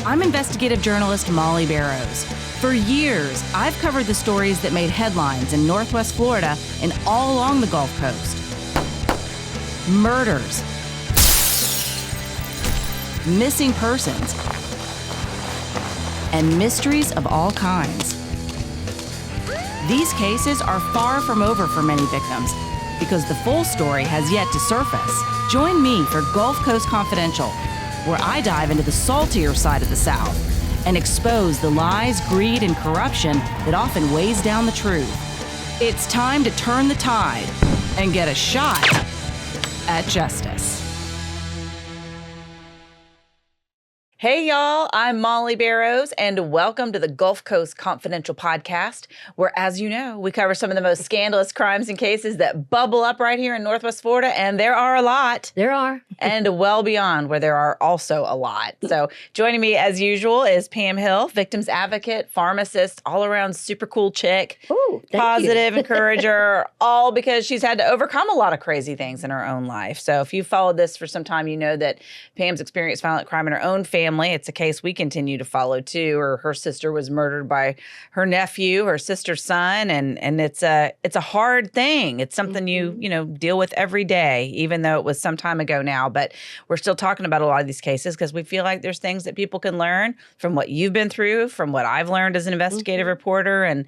I'm investigative journalist Molly Barrows. For years, I've covered the stories that made headlines in Northwest Florida and all along the Gulf Coast. Murders, missing persons, and mysteries of all kinds. These cases are far from over for many victims because the full story has yet to surface. Join me for Gulf Coast Confidential, where I dive into the saltier side of the South and expose the lies, greed, and corruption that often weighs down the truth. It's time to turn the tide and get a shot at justice. Hey y'all, I'm Molly Barrows, and welcome to the Gulf Coast Confidential podcast, where, as you know, we cover some of the most scandalous crimes and cases that bubble up right here in Northwest Florida, and there are a lot. There are. And well beyond, where there are also a lot. So joining me, as usual, is Pam Hill, victims advocate, pharmacist, all-around super cool chick, positive encourager, all because she's had to overcome a lot of crazy things in her own life. So if you've followed this for some time, you know that Pam's experienced violent crime in her own family. It's a case we continue to follow too. Her sister was murdered by her nephew, her sister's son, and it's a hard thing. It's something you deal with every day, even though it was some time ago now. But we're still talking about a lot of these cases because we feel like there's things that people can learn from what you've been through, from what I've learned as an investigative reporter, and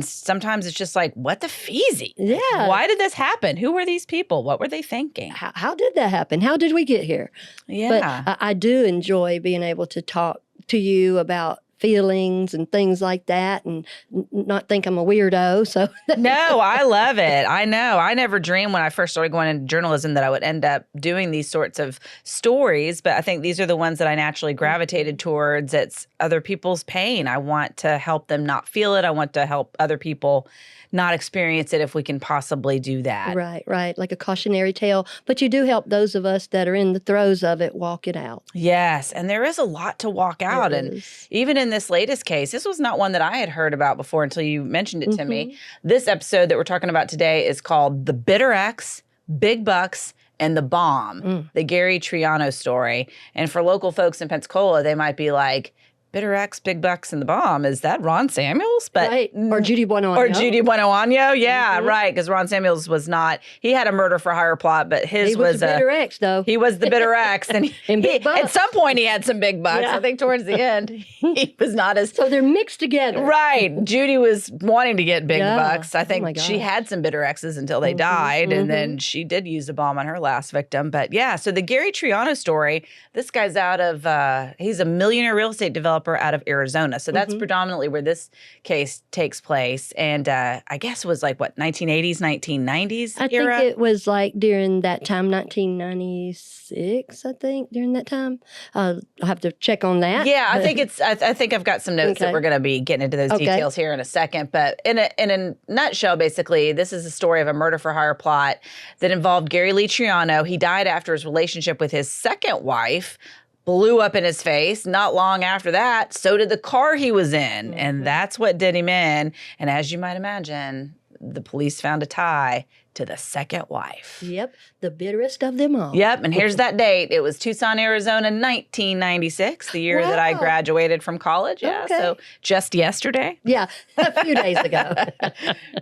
sometimes it's just like, what the feezy? Yeah. Like, why did this happen? Who were these people? What were they thinking? How did that happen? How did we get here? Yeah. But I do enjoy being able to talk to you about feelings and things like that and not think I'm a weirdo. So No, I love it. I know. I never dreamed when I first started going into journalism that I would end up doing these sorts of stories, but I think these are the ones that I naturally gravitated towards. It's other people's pain. I want to help them not feel it. I want to help other people not experience it if we can possibly do that. Right. Like a cautionary tale. But you do help those of us that are in the throes of it walk it out. Yes. And there is a lot to walk out. And even in this latest case, this was not one that I had heard about before until you mentioned it to me. This episode that we're talking about today is called The Bitter Ex, Big Bucks, and the Bomb, the Gary Triano story. And for local folks in Pensacola, they might be like, Bitter Ex, Big Bucks, and the Bomb. Is that Ron Samuels? But right. Or Judy Buenoano. Or Judy Buenoano. Yeah, right. Because Ron Samuels was not, he had a murder for hire plot, but his was the Bitter Ex, though. He was the Bitter Ex. And, Big bucks. At some point, he had some big bucks. Yeah. I think towards the end, he was not as. So they're mixed together. Right. Judy was wanting to get big bucks. I Oh think she had some Bitter Exes until they died. And then she did use a bomb on her last victim. But yeah, so the Gary Triano story, this guy's out of, he's a millionaire real estate developer out of Arizona. So that's predominantly where this case takes place. And I guess it was like, what, 1980s, 1990s era? I think it was like during that time, 1996, I think, during that time. I'll have to check on that. Yeah, I think it's, I think I've got some notes that we're going to be getting into those details here in a second. But in a nutshell, basically, this is a story of a murder for hire plot that involved Gary Lee Triano. He died after his relationship with his second wife blew up in his face. Not long after that, so did the car he was in. And that's what did him in. And as you might imagine, the police found a tie to the second wife. Yep, the bitterest of them all. Yep, and here's that date. It was Tucson, Arizona, 1996, the year that I graduated from college. Yeah, so just yesterday. Yeah, a few days ago.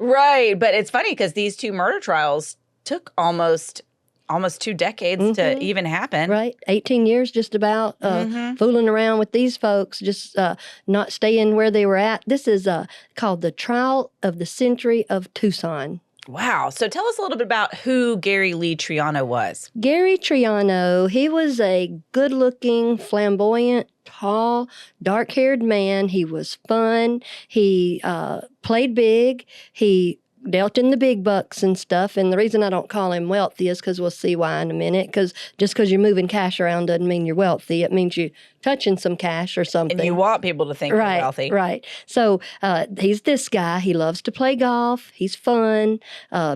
Right, but it's funny because these two murder trials took almost 2 decades to even happen. Right. 18 years just about fooling around with these folks, just not staying where they were at. This is called the Trial of the Century of Tucson. Wow. So tell us a little bit about who Gary Lee Triano was. Gary Triano, he was a good-looking, flamboyant, tall, dark-haired man. He was fun. He played big. He dealt in the big bucks and stuff. And the reason I don't call him wealthy is because we'll see why in a minute. Because just because you're moving cash around doesn't mean you're wealthy. It means you're touching some cash or something. And you want people to think you're wealthy. Right. So he's this guy. He loves to play golf. He's fun.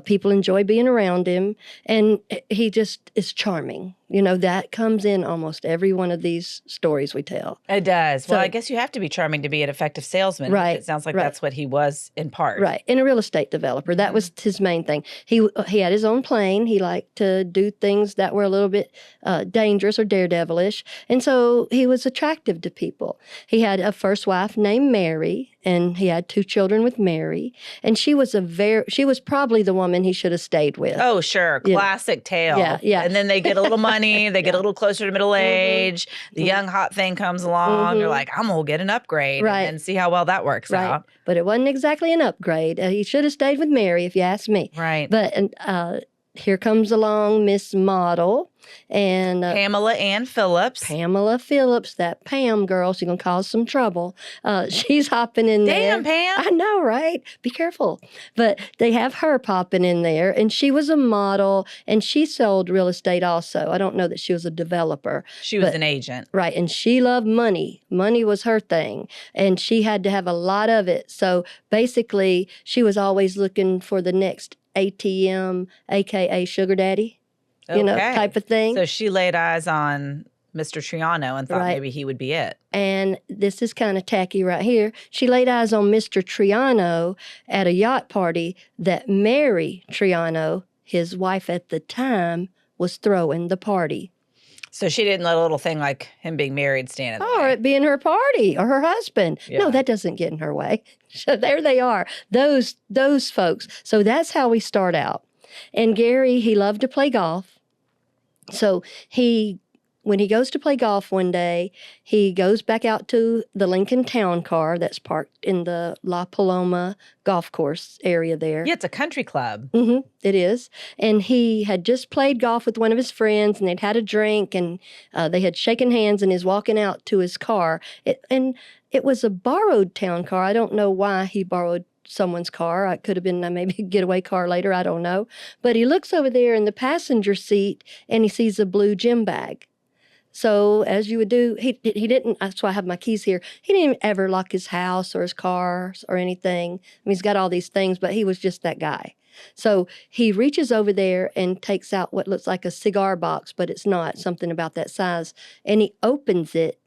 People enjoy being around him. And he just is charming. You know, that comes in almost every one of these stories we tell. It does. Well, I guess you have to be charming to be an effective salesman. Right. It sounds like that's what he was in part. Right. And a real estate developer. developer. That was his main thing. He had his own plane. He liked to do things that were a little bit dangerous or daredevilish. And so he was attractive to people. He had a first wife named Mary, and he had 2 children with Mary. And she was probably the woman he should have stayed with. Oh, sure. Classic tale. Yeah. And then they get a little money. They get a little closer to middle age. The young hot thing comes along. You're like, I'm going to get an upgrade and see how well that works out. But it wasn't exactly an upgrade. He should have stayed with Mary, if you ask me. Right. But here comes along Miss Model and Pamela Ann Phillips. Pamela Phillips, that Pam girl, she's going to cause some trouble. She's hopping in there. Damn, Pam. I know, right? Be careful. But they have her popping in there, and she was a model, and she sold real estate also. I don't know that she was a developer. She was an agent. Right, and she loved money. Money was her thing, and she had to have a lot of it. So basically, she was always looking for the next ATM, a.k.a. sugar daddy, type of thing. So she laid eyes on Mr. Triano and thought maybe he would be it. And this is kind of tacky right here. She laid eyes on Mr. Triano at a yacht party that Mary Triano, his wife at the time, was throwing the party. So she didn't let a little thing like him being married stand in the Or way. it being her party or her husband. Yeah. No, that doesn't get in her way. So there they are, those folks. So that's how we start out. And Gary, he loved to play golf. So when he goes to play golf one day, he goes back out to the Lincoln Town Car that's parked in the La Paloma golf course area there. Yeah, it's a country club. It is. And he had just played golf with one of his friends, and they'd had a drink, and they had shaken hands, and he's walking out to his car. And it was a borrowed town car. I don't know why he borrowed someone's car. It could have been maybe a getaway car later. I don't know. But he looks over there in the passenger seat, and he sees a blue gym bag. So as you would do, he didn't, that's why I have my keys here. He didn't ever lock his house or his cars or anything. I mean, he's got all these things, but he was just that guy. So he reaches over there and takes out what looks like a cigar box, but it's not, something about that size. And he opens it,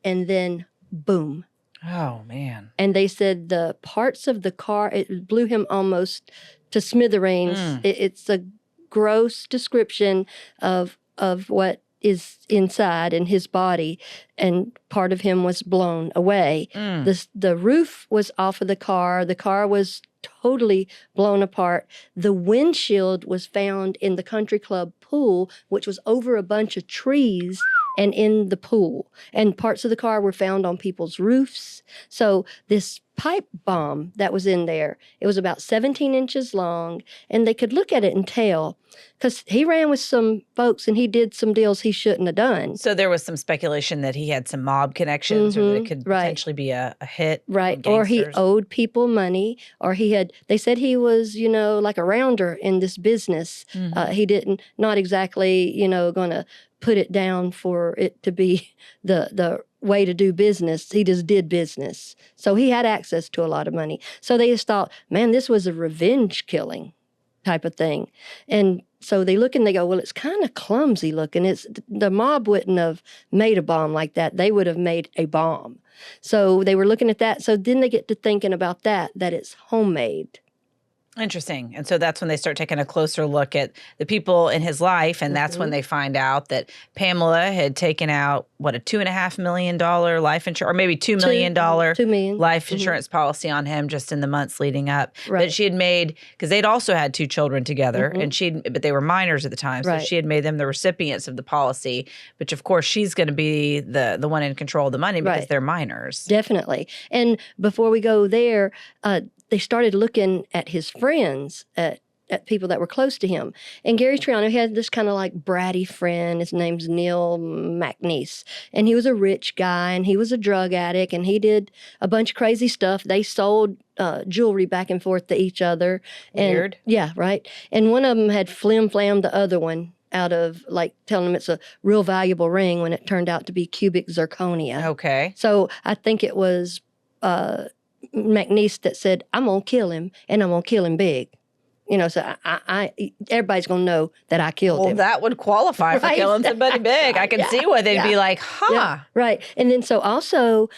and then boom. Oh, man. And they said the parts of the car, it blew him almost to smithereens. It's a gross description of what is inside in his body, and part of him was blown away. The roof was off of the car. The car was totally blown apart. The windshield was found in the country club pool, which was over a bunch of trees and in the pool. And parts of the car were found on people's roofs. So this pipe bomb that was in there, it was about 17 inches long, and they could look at it and tell, because he ran with some folks and he did some deals he shouldn't have done. So there was some speculation that he had some mob connections, or that it could potentially be a hit. Right. Or he owed people money, or they said he was, like a rounder in this business. He not exactly, going to put it down for it to be the way to do business. He just did business. So he had access to a lot of money. So they just thought, man, this was a revenge killing type of thing. And so they look and they go, well, it's kind of clumsy looking. The mob wouldn't have made a bomb like that. They would have made a bomb. So they were looking at that. So then they get to thinking about that it's homemade. Interesting. And so that's when they start taking a closer look at the people in his life. And that's when they find out that Pamela had taken out, a $2.5 million life insurance, or maybe $2 million $2 million life insurance policy on him just in the months leading up. Right. That she had made, because they'd also had 2 children together, and but they were minors at the time. So she had made them the recipients of the policy, which of course she's going to be the one in control of the money because they're minors. Definitely. And before we go there, they started looking at his friends, at people that were close to him. And Gary Triano had this kind of like bratty friend. His name's Neil McNeese. And he was a rich guy, and he was a drug addict, and he did a bunch of crazy stuff. They sold jewelry back and forth to each other. Weird. Yeah, right. And one of them had flim-flammed the other one out of, like, telling him it's a real valuable ring when it turned out to be cubic zirconia. Okay. So I think it was McNeese that said, I'm going to kill him, and I'm going to kill him big. So everybody's going to know that I killed him. Well, that would qualify for killing somebody big. I can see why they'd be like, Yeah, right. And then so also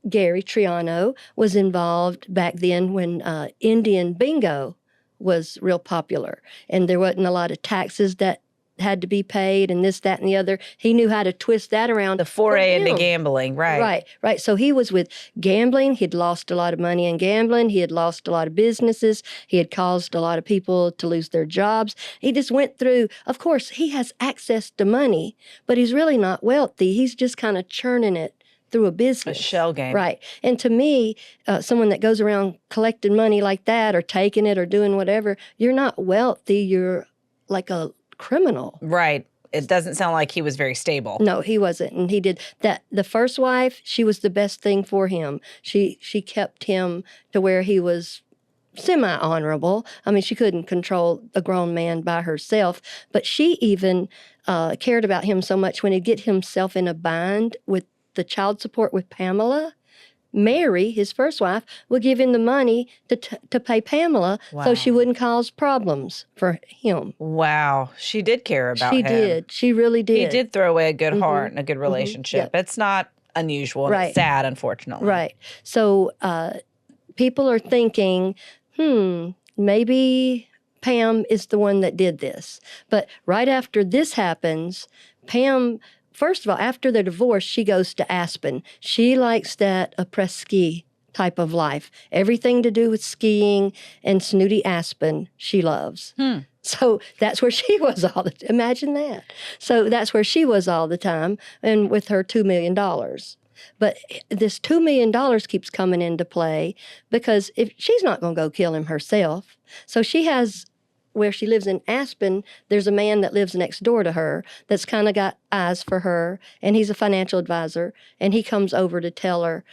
Gary Triano was involved back then when Indian bingo was real popular, and there wasn't a lot of taxes that had to be paid and this, that, and the other. He knew how to twist that around. The foray into gambling, right. Right. So he was with gambling. He'd lost a lot of money in gambling. He had lost a lot of businesses. He had caused a lot of people to lose their jobs. He just went through, of course, he has access to money, but he's really not wealthy. He's just kind of churning it through a business. A shell game. Right. And to me, someone that goes around collecting money like that or taking it or doing whatever, you're not wealthy. You're like a criminal. Right. It doesn't sound like he was very stable. No, he wasn't. And he did that. The first wife, she was the best thing for him. She kept him to where he was semi-honorable. I mean, she couldn't control a grown man by herself, but she even cared about him so much when he'd get himself in a bind with the child support with Pamela. Mary, his first wife, would give him the money to pay Pamela so she wouldn't cause problems for him. Wow. She did care about him. She did. She really did. He did throw away a good heart and a good relationship. It's not unusual. And it's sad, unfortunately. Right. So people are thinking, maybe Pam is the one that did this. But right after this happens, Pam... First of all, after their divorce, she goes to Aspen. She likes that après-ski type of life. Everything to do with skiing and snooty Aspen, she loves. So that's where she was all the time. Imagine that. So that's where she was all the time, and with her $2 million. But this $2 million keeps coming into play because if she's not going to go kill him herself, so she has... Where she lives in Aspen, there's a man that lives next door to her that's kind of got eyes for her, and he's a financial advisor, and he comes over to tell her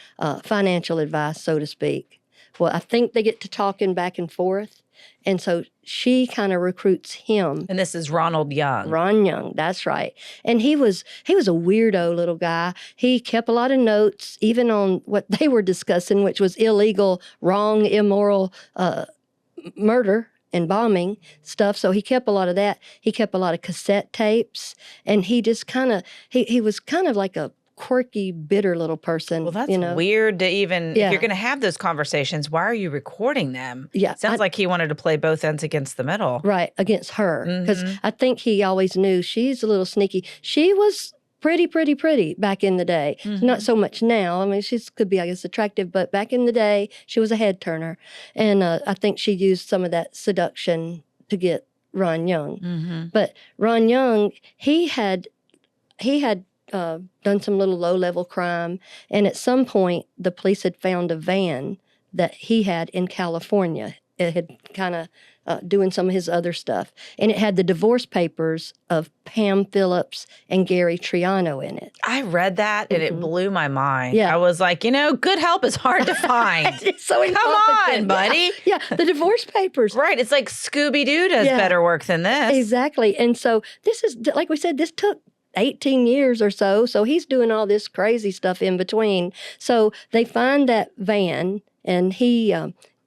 financial advice, so to speak. Well, I think they get to talking back and forth, and so she kind of recruits him. And this is Ronald Young. Ron Young, that's right. And he was a weirdo little guy. He kept a lot of notes, even on what they were discussing, which was illegal, wrong, immoral murder and bombing stuff. So he kept a lot of that. He kept a lot of cassette tapes, and he just kind of, he was kind of like a quirky, bitter little person. Well, that's weird to even, if you're going to have those conversations, why are you recording them? Yeah. Sounds like he wanted to play both ends against the middle. Right, against her. Because I think he always knew she's a little sneaky. She was pretty back in the day. Not so much now. I mean, she could be, I guess, attractive, but back in the day, she was a head turner. And I think she used some of that seduction to get Ron Young. But Ron Young, he had done some little low-level crime, and at some point, the police had found a van that he had in California. It had kind of doing some of his other stuff. And it had the divorce papers of Pam Phillips and Gary Triano in it. I read that and it blew my mind. Yeah. I was like, good help is hard to find. So come on, buddy. Yeah, the divorce papers. Right. It's like Scooby-Doo does better work than this. Exactly. And so this is, like we said, this took 18 years or so. So he's doing all this crazy stuff in between. So they find that van, and he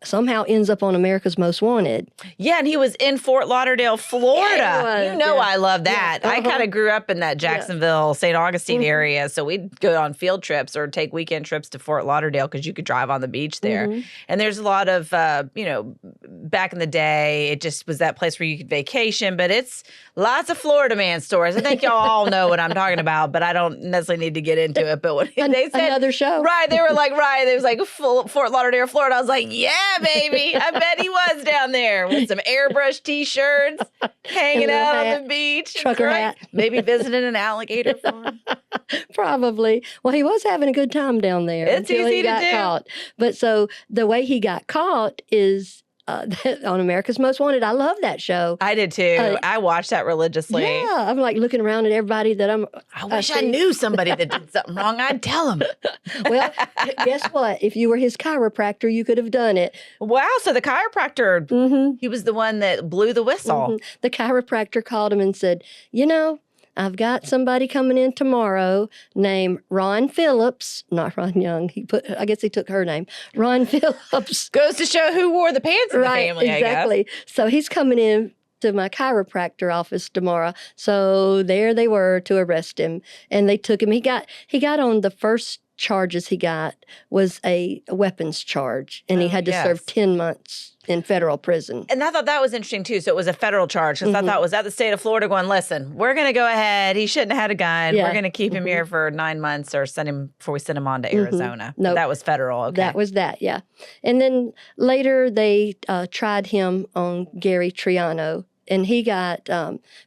somehow ends up on America's Most Wanted. Yeah, and he was in Fort Lauderdale, Florida. Yeah, he was, I love that. Yeah. I kind of grew up in that Jacksonville, St. Augustine area, so we'd go on field trips or take weekend trips to Fort Lauderdale because you could drive on the beach there. And there's a lot of, back in the day, it just was that place where you could vacation, but it's lots of Florida man stories. I think y'all all know what I'm talking about, but I don't necessarily need to get into it. But when they said another show, right? They were like, right? It was like Fort Lauderdale, Florida. I was like, yeah, baby. I bet he was down there with some airbrush T-shirts, hanging out on the beach, trucker hat, maybe visiting an alligator farm. Probably. Well, he was having a good time down there until he got caught. But so the way he got caught is on America's Most Wanted. I love that show. I did too. I watched that religiously. Yeah, I'm like looking around at everybody that I wish I knew somebody that did something wrong. I'd tell him. Well, guess what? If you were his chiropractor, you could have done it. Wow. So the chiropractor, he was the one that blew the whistle. The chiropractor called him and said, I've got somebody coming in tomorrow named Ron Phillips, not Ron Young. I guess he took her name. Ron Phillips. Goes to show who wore the pants in the family, exactly. I guess. So he's coming in to my chiropractor office tomorrow. So there they were to arrest him, and they took him. He got on the first charges he got was a weapons charge, and he had to serve 10 months in federal prison. And I thought that was interesting, too. So it was a federal charge, because I thought, was that the state of Florida going, listen, we're going to go ahead. He shouldn't have had a gun. Yeah. We're going to keep him here for 9 months or send him before we send him on to Arizona. No, that was federal. Okay. That was that, yeah. And then later they tried him on Gary Triano, and he got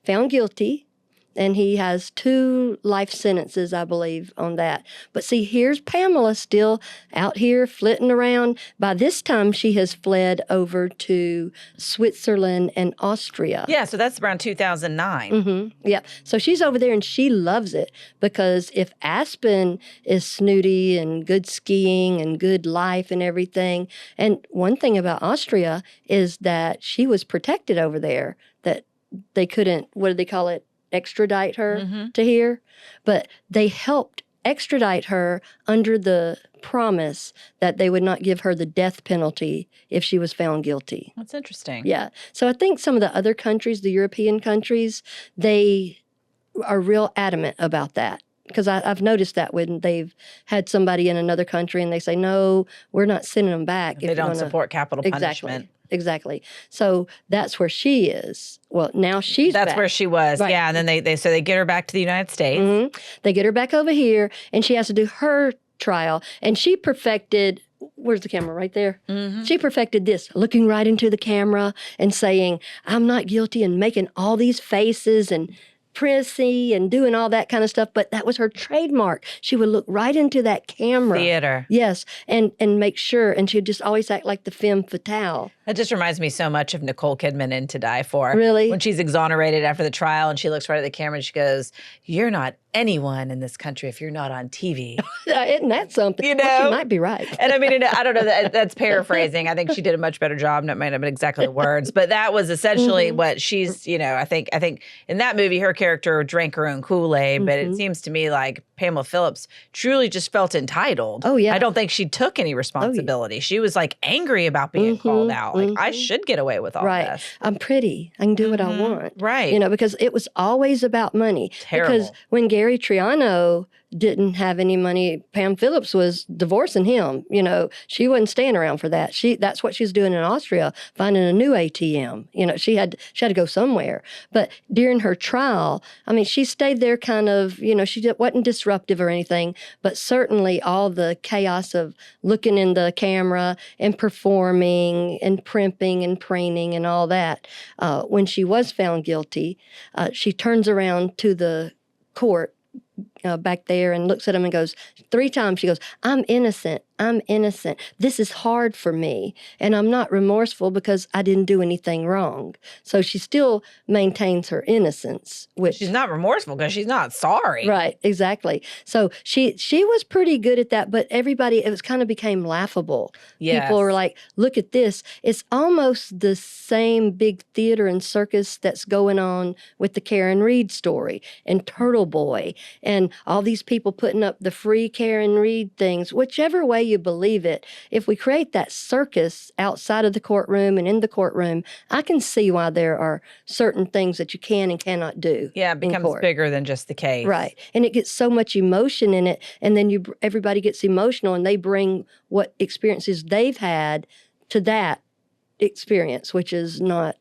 found guilty. And he has 2 life sentences, I believe, on that. But see, here's Pamela still out here flitting around. By this time, she has fled over to Switzerland and Austria. Yeah, so that's around 2009. Yeah, so she's over there and she loves it, because if Aspen is snooty and good skiing and good life and everything, and one thing about Austria is that she was protected over there, that they couldn't, what do they call it? Extradite her to here, but they helped extradite her under the promise that they would not give her the death penalty if she was found guilty. That's interesting. Yeah. So I think some of the other countries, the European countries, they are real adamant about that. Because I've noticed that when they've had somebody in another country and they say, no, we're not sending them back. They don't support capital punishment. Exactly. So that's where she is. Well, now she's That's back. where she was. Right. Yeah. And then they get her back to the United States. They get her back over here, and she has to do her trial. And she perfected, where's the camera? Right there. She perfected this, looking right into the camera and saying, I'm not guilty, and making all these faces and prissy and doing all that kind of stuff, but that was her trademark. She would look right into that camera. Theater. Yes, and make sure, and she'd just always act like the femme fatale. That just reminds me so much of Nicole Kidman in To Die For. Really? When she's exonerated after the trial and she looks right at the camera and she goes, you're not anyone in this country if you're not on TV. Isn't that something? You know? Well, she might be right. And I mean, I don't know, that's paraphrasing. I think she did a much better job, and it might not have been exactly the words, but that was essentially what she's, I think in that movie, her character drank her own Kool-Aid, but it seems to me like Pamela Phillips truly just felt entitled. Oh, yeah. I don't think she took any responsibility. She was like angry about being called out. Like, I should get away with all this. I'm pretty. I can do what I want. Right. Because it was always about money. Terrible. Because when Gary Triano didn't have any money, Pam Phillips was divorcing him. She wasn't staying around for that. That's what she's doing in Austria, finding a new ATM. She had to go somewhere. But during her trial, I mean, she stayed there kind of, she wasn't disruptive or anything, but certainly all the chaos of looking in the camera and performing and primping and preening and all that. When she was found guilty, she turns around to the court back there and looks at him and goes, 3 times, she goes, I'm innocent. I'm innocent. This is hard for me. And I'm not remorseful because I didn't do anything wrong. So she still maintains her innocence. Which she's not remorseful because she's not sorry. Right, exactly. So she was pretty good at that, but everybody, it was kind of became laughable. Yes. People were like, look at this. It's almost the same big theater and circus that's going on with the Karen Reed story and Turtle Boy and all these people putting up the free Karen Reed things, whichever way you believe it. If we create that circus outside of the courtroom and in the courtroom, I can see why there are certain things that you can and cannot do. Yeah, it becomes bigger than just the case. Right. And it gets so much emotion in it. And then everybody gets emotional and they bring what experiences they've had to that experience, which is not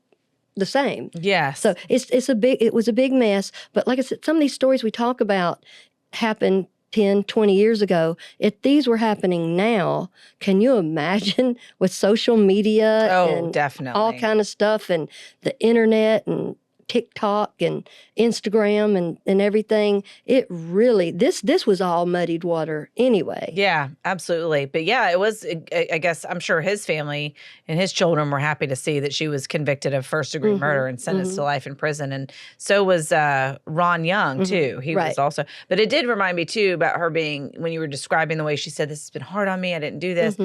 the same. Yes. So it was a big mess. But like I said, some of these stories we talk about happened 10, 20 years ago. If these were happening now, can you imagine with social media and definitely all kind of stuff and the internet and TikTok and Instagram and everything? It really, this was all muddied water anyway. Yeah, absolutely. But yeah, it was, I guess, I'm sure his family and his children were happy to see that she was convicted of first-degree murder and sentenced to life in prison. And so was Ron Young, too. He was also, but it did remind me, too, about her being, when you were describing the way she said, this has been hard on me, I didn't do this.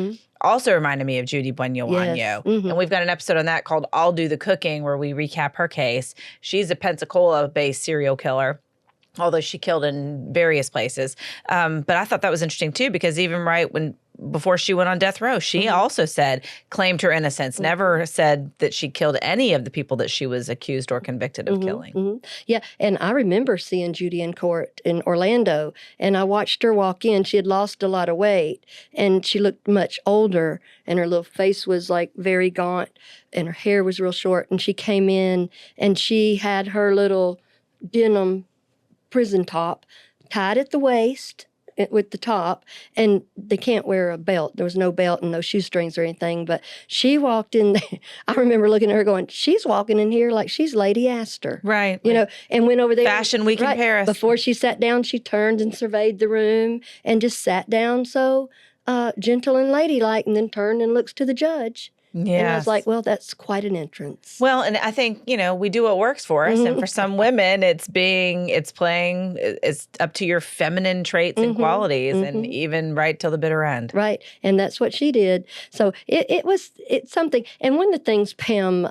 Also reminded me of Judy Buñuello. Yes. And we've got an episode on that called I'll Do the Cooking, where we recap her case. She's a Pensacola-based serial killer, although she killed in various places. But I thought that was interesting, too, because even right when before she went on death row, she also claimed her innocence, never said that she killed any of the people that she was accused or convicted of killing. Yeah, and I remember seeing Judy in court in Orlando, and I watched her walk in. She had lost a lot of weight, and she looked much older, and her little face was like very gaunt, and her hair was real short, and she came in, and she had her little denim prison top tied at the waist with the top, and they can't wear a belt. There was no belt and no shoestrings or anything, but she walked in there. I remember looking at her going, she's walking in here like she's Lady Astor. Right. You know, and went over there. Fashion Week in Paris. Before she sat down, she turned and surveyed the room and just sat down so gentle and ladylike, and then turned and looks to the judge. Yeah. And I was like, well, that's quite an entrance. Well, and I think, we do what works for us. And for some women, it's up to your feminine traits and qualities and even right till the bitter end. Right. And that's what she did. So it's something. And one of the things Pam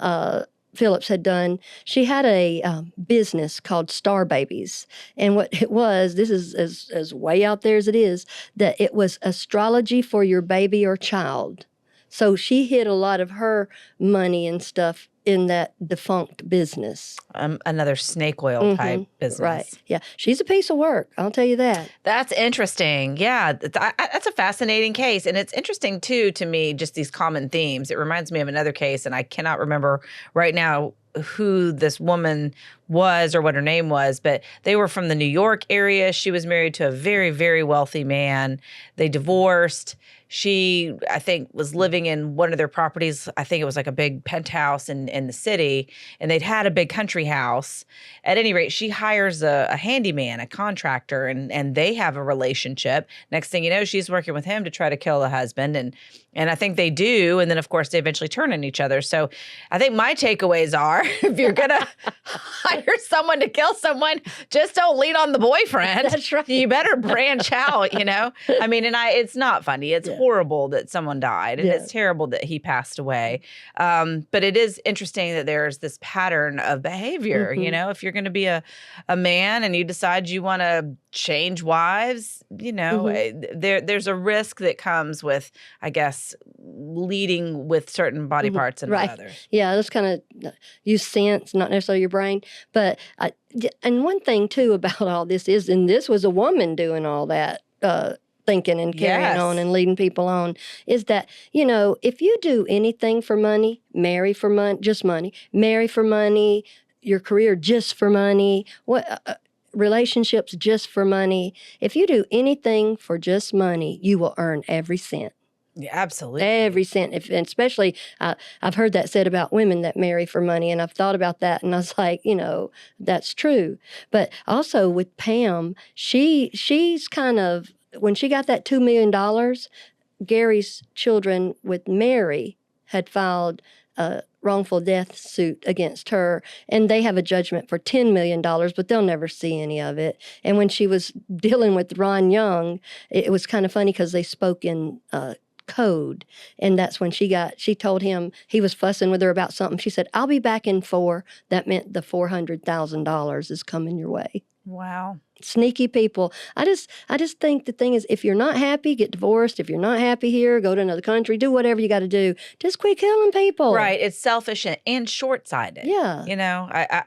Phillips had done, she had a business called Star Babies. And what it was, this is as way out there as it is, that it was astrology for your baby or child. So she hid a lot of her money and stuff in that defunct business. Another snake oil type business. Right. Yeah. She's a piece of work. I'll tell you that. That's interesting. Yeah. That's a fascinating case. And it's interesting, too, to me, just these common themes. It reminds me of another case, and I cannot remember right now who this woman was or what her name was, but they were from the New York area. She was married to a very, very wealthy man. They divorced. She, I think, was living in one of their properties. I think it was like a big penthouse in the city, and they'd had a big country house. At any rate, she hires a handyman, a contractor, and they have a relationship. Next thing you know, she's working with him to try to kill the husband, and I think they do. And then, of course, they eventually turn on each other. So I think my takeaways are, if you're going to hire someone to kill someone, just don't lean on the boyfriend. That's right. You better branch out, I mean, and it's not funny. It's horrible that someone died, and it's terrible that he passed away. But it is interesting that there's this pattern of behavior. If you're going to be a man and you decide you want to change wives, there's a risk that comes with, I guess, leading with certain body parts and not others. Yeah, that's kind of use sense, not necessarily your brain. But and one thing too about all this is, and this was a woman doing all that thinking and carrying on and leading people on, is that, if you do anything for money, marry for money, just money, marry for money, your career just for money, relationships just for money. If you do anything for just money, you will earn every cent. Yeah, absolutely. Every cent. And especially, I've heard that said about women that marry for money, and I've thought about that, and I was like, that's true. But also with Pam, she's kind of, when she got that $2 million, Gary's children with Mary had filed a wrongful death suit against her, and they have a judgment for $10 million, but they'll never see any of it. And when she was dealing with Ron Young, it was kind of funny because they spoke in code, and that's when she told him, he was fussing with her about something. She said, "I'll be back in 4." That meant the $400,000 is coming your way. Wow. Sneaky people. I just think the thing is, if you're not happy, get divorced. If you're not happy here, go to another country, do whatever you got to do. Just quit killing people. Right. It's selfish and short-sighted. Yeah.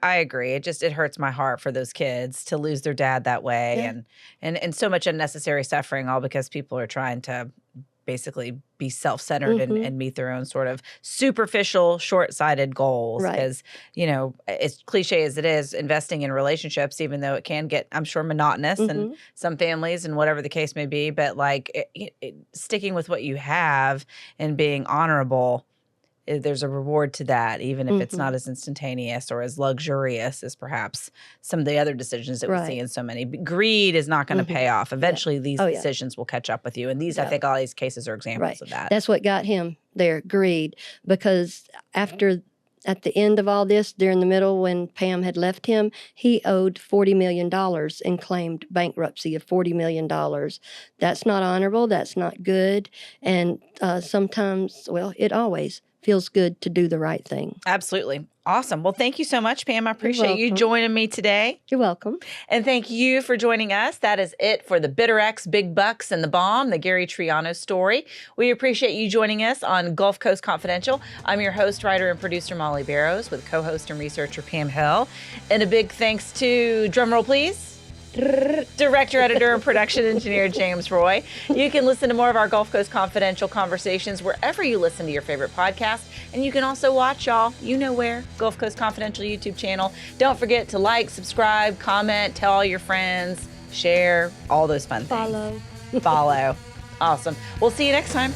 I agree. It hurts my heart for those kids to lose their dad that way, and so much unnecessary suffering, all because people are trying to basically be self-centered and meet their own sort of superficial, short-sighted goals. Because, as cliche as it is, investing in relationships, even though it can get, I'm sure, monotonous in some families and whatever the case may be, but sticking with what you have and being honorable, there's a reward to that, even if it's not as instantaneous or as luxurious as perhaps some of the other decisions that we see in so many. Greed is not going to pay off. Eventually, these decisions will catch up with you. And these, I think, all these cases are examples of that. That's what got him there, greed. Because at the end of all this, during the middle when Pam had left him, he owed $40 million and claimed bankruptcy of $40 million. That's not honorable. That's not good. And sometimes, it always feels good to do the right thing. Absolutely. Awesome. Well, thank you so much, Pam. I appreciate you joining me today. You're welcome. And thank you for joining us. That is it for the Bitter X, Big Bucks, and the Bomb, the Gary Triano story. We appreciate you joining us on Gulf Coast Confidential. I'm your host, writer, and producer, Molly Barrows, with co-host and researcher Pam Hill. And a big thanks to, drumroll please, director, editor, and production engineer James Roy. You can listen to more of our Gulf Coast Confidential conversations wherever you listen to your favorite podcast. And you can also watch, y'all, you know where, Gulf Coast Confidential YouTube channel. Don't forget to like, subscribe, comment, tell all your friends, share, all those fun things. Follow. Follow. Awesome. We'll see you next time.